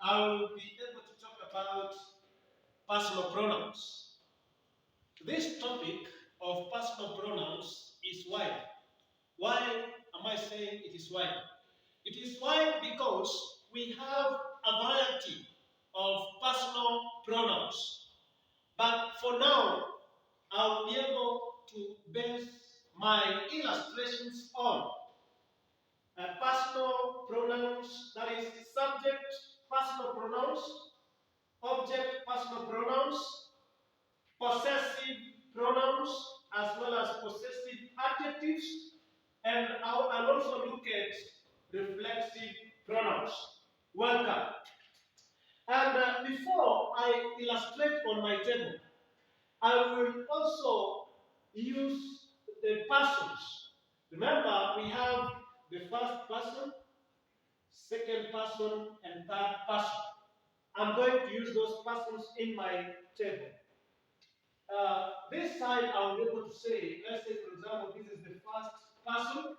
I will be able to talk about personal pronouns. This topic of personal pronouns is wide. Why am I saying it is wide? It is wide because we have a variety of personal pronouns. But for now, I'll be able to base my illustrations on personal pronouns, that is subject personal pronouns, object personal pronouns, possessive pronouns, as well as possessive adjectives, and I'll also look at reflexive pronouns. Welcome. And before I illustrate on my table, I will also use the persons. Remember, we have the first person, second person, and third person. I'm going to use those persons in my table. This side, I'll be able to say, let's say, for example, this is the first person.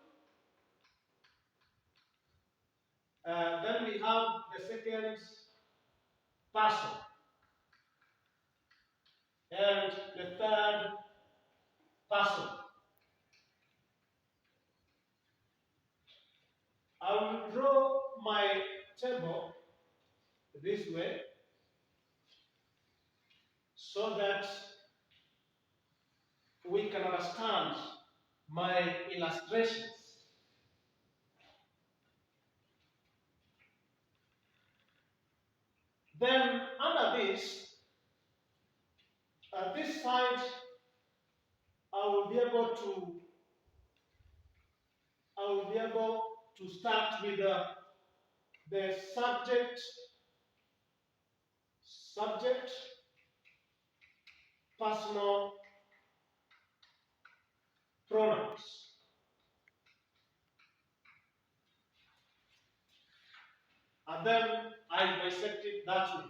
Then we have the second person. And the third person. I will draw my table this way so that we can understand my illustrations. Then under this side, I will be able to start with the subject personal pronouns. And then I bisect it that way.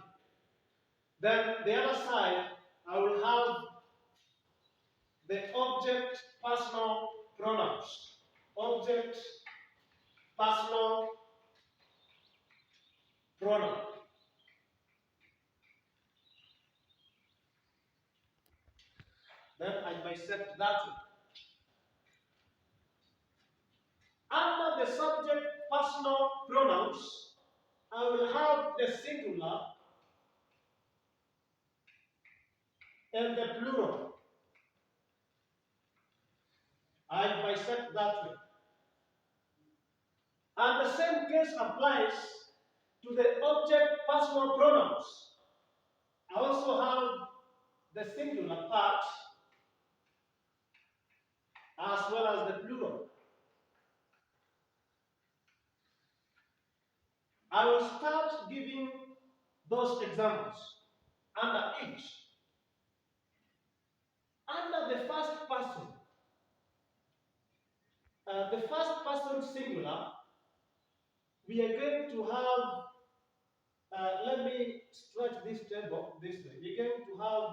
Then the other side, I will have the object personal pronouns. Object personal pronoun. Then I bisect that way. Under the subject personal pronouns, I will have the singular and the plural. I bisect that way. And the same case applies to the object personal pronouns. I also have the singular part as well as the plural. I will start giving those examples under each. Under the first person singular, we are going to have, let me stretch this table this way. We're going to have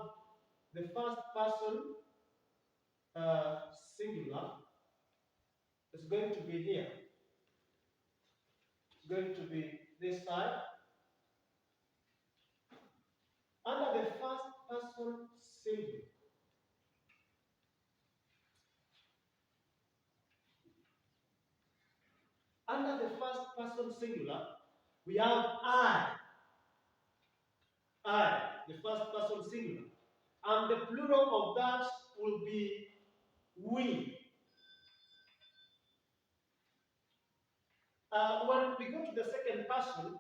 the first person singular. It's going to be here. It's going to be this side. Under the first person singular, we have I, the first person singular. And the plural of that will be we. When we go to the second person,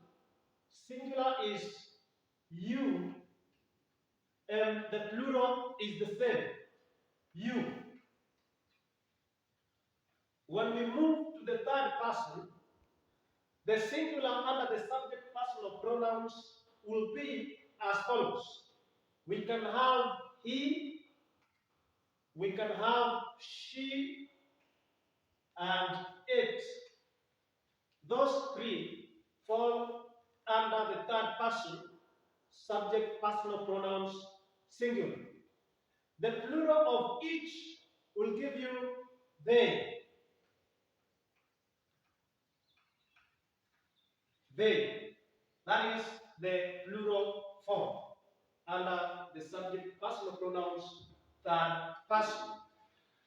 singular is you, and the plural is the same, you. When we move to the third person, the singular under the subject personal pronouns will be as follows. We can have he, we can have she, and it. Those three fall under the third person, subject personal pronouns singular. The plural of each will give you they. They. That is the plural form under the subject personal pronouns, third person.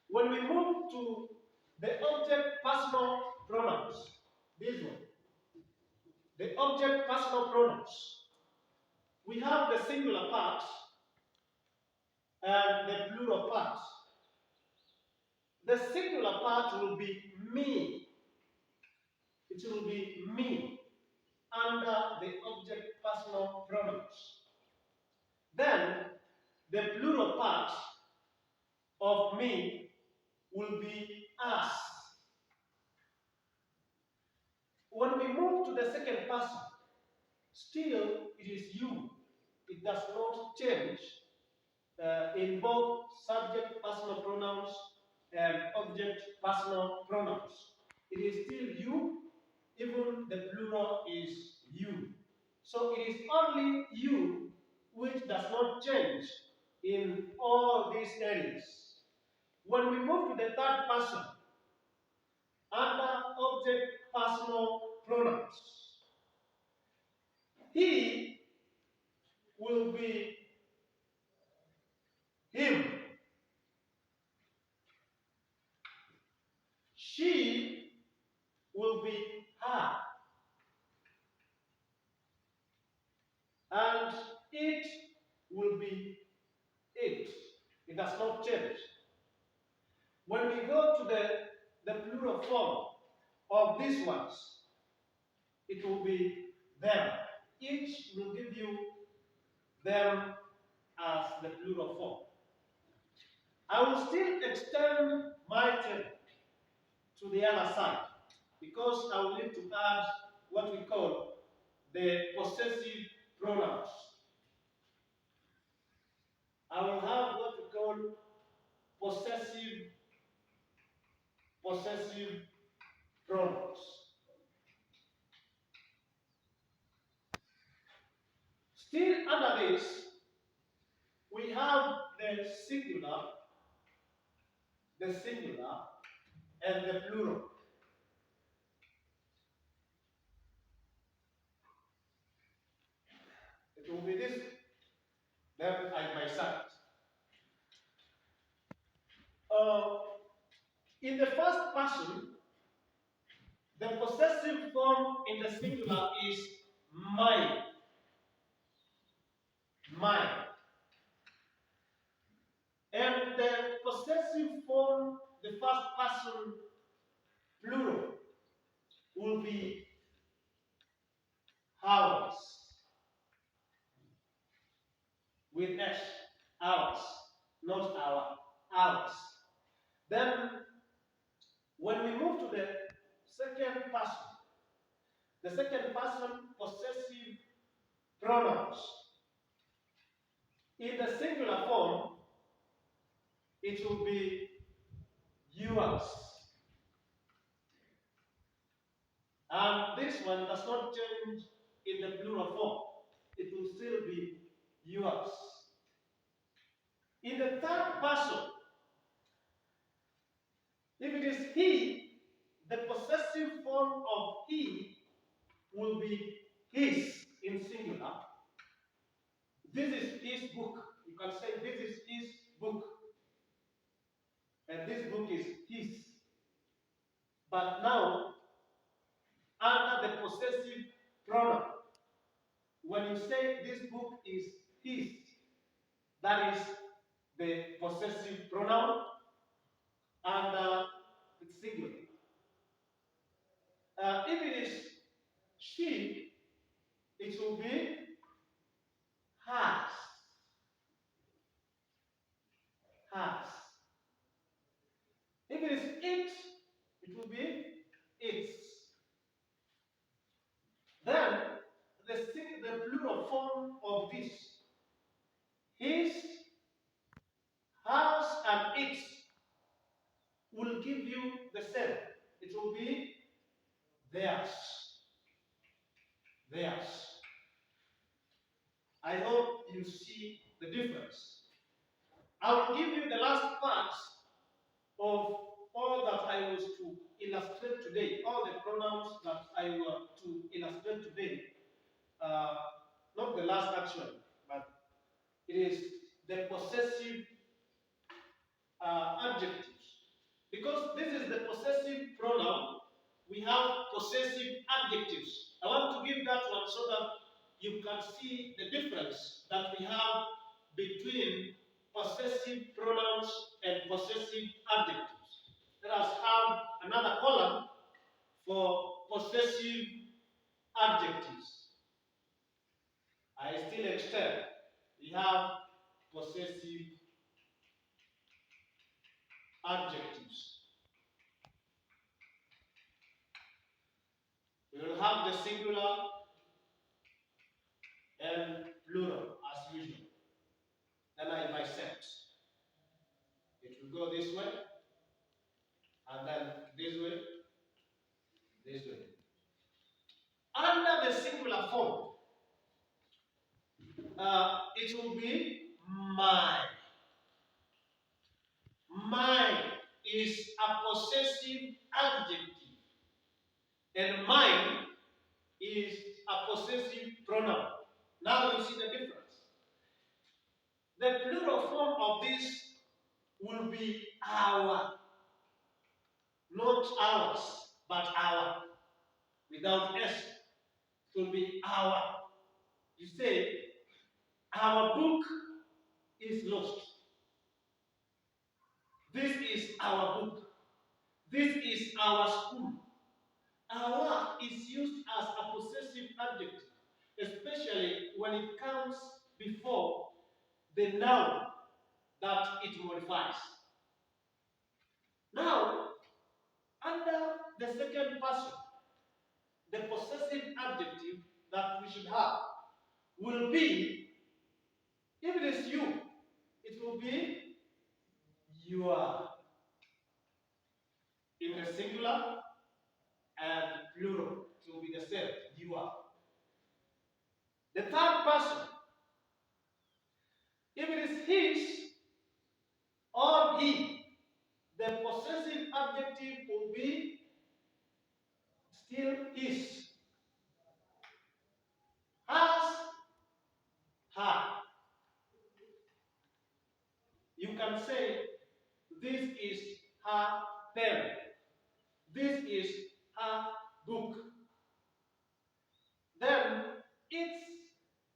When we move to the object personal pronouns, this one, the object personal pronouns, we have the singular part and the plural part. The singular part will be me. It will be me under the object personal pronouns. Then the plural part of me will be us. When we move to the second person, still it is you. It does not change in both subject personal pronouns and object personal pronouns. It is still you, even the plural is you. So it is only you which does not change in all these areas. When we move to the third person, under object personal pronouns, he will be him. She will be her. And it will be it. It does not change. When we go to the plural form of these ones, it will be them. Each will give you them as the plural form. I will still extend my term to the other side because I will need to add what we call the possessive pronouns. I will have what we call possessive pronouns. Still under this, we have the singular, and the plural. It will be this, then I myself. In the first person, the possessive form in the singular is mine. Mine. And the possessive form, the first person plural, will be ours. With S. Ours. Not our. Ours. Then, when we move to the second person possessive pronouns, in the singular form, it will be yours. And this one does not change in the plural form. It will still be yours. In the third person, if it is he, the possessive form of he will be his in singular. This is his book. You can say this is his book. And this book is his. But now, under the possessive pronoun, when you say this book is his, that is the possessive pronoun under the singular. If it is she, it will be hers. Hers. If it is it will be its. Then the plural form of this, his, hers, and its, will give you the same. It will be theirs. Theirs. I hope you see the difference. I will give you the last part of all that I was to illustrate today, all the pronouns that I were to illustrate today. uh, not the last action, but it is the possessive adjectives. Because this is the possessive pronoun, we have possessive adjectives. I want to give that one so that you can see the difference that we have between possessive pronouns and possessive adjectives. Let us have another column for possessive adjectives. I still extend. We have possessive adjectives. We will have the singular and plural as usual. Then I bisect. It will go this way, and then this way, this way. Under the singular form, it will be mine. Mine is a possessive adjective, and mine is a possessive pronoun. Now you see the difference. The plural form of this will be our, not ours, but our, without S. It will be our. You say, our book is lost. This is our book. This is our school. Our is used as a possessive adjective, especially when it comes before the noun that it modifies. Now, under the second person, the possessive adjective that we should have will be, if it is you, it will be you are in the singular and plural. It will be the same, you are. The third person, if it is his or he, the possessive adjective will be still is. Has, her. You can say, this is her pen. This is her book. Then it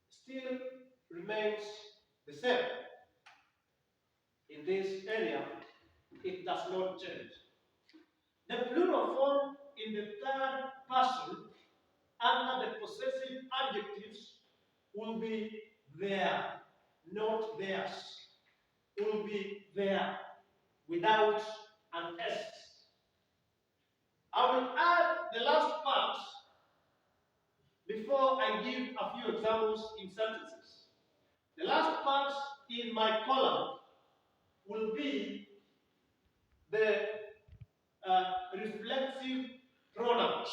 still remains the same. In this area, it does not change. The plural form in the third person under the possessive adjectives will be their, not theirs. Will be there without an S. I will add the last part before I give a few examples in sentences. The last part in my column will be the reflexive pronouns.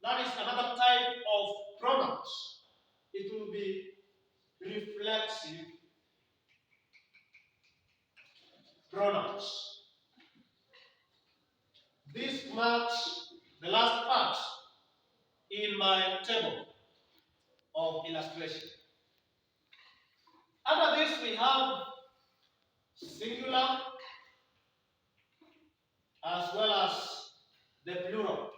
That is another type of pronouns. It will be reflexive pronouns. This marks the last part in my table of illustration. Under this we have singular as well as the plural.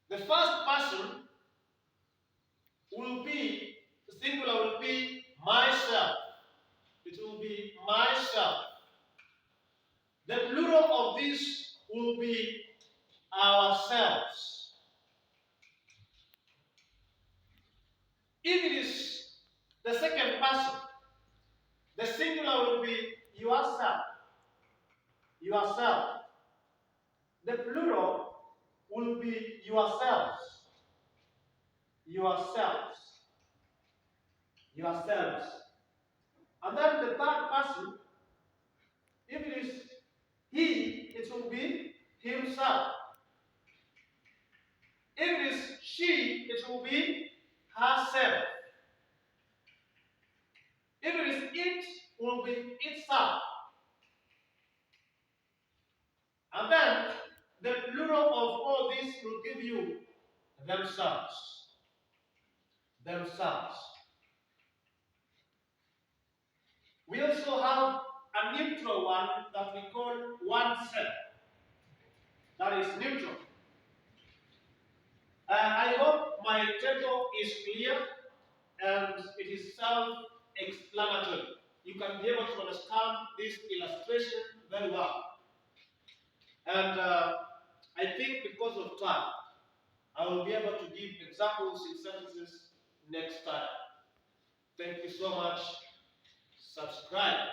The first person will be, the singular will be myself. It will be myself. The plural of this will be ourselves. If it is the second person, the singular will be yourself. Yourself. The plural will be yourselves. Yourselves. Yourselves. And then the third person, if it is he, it will be himself. If it is she, it will be herself. If it is it, will be itself. And then The plural of all this will give you themselves. Themselves. We also have a neutral one that we call oneself. That is neutral. I hope my table is clear and it is self-explanatory. You can be able to understand this illustration very well. And I think because of time, I will be able to give examples in sentences next time. Thank you so much. Subscribe.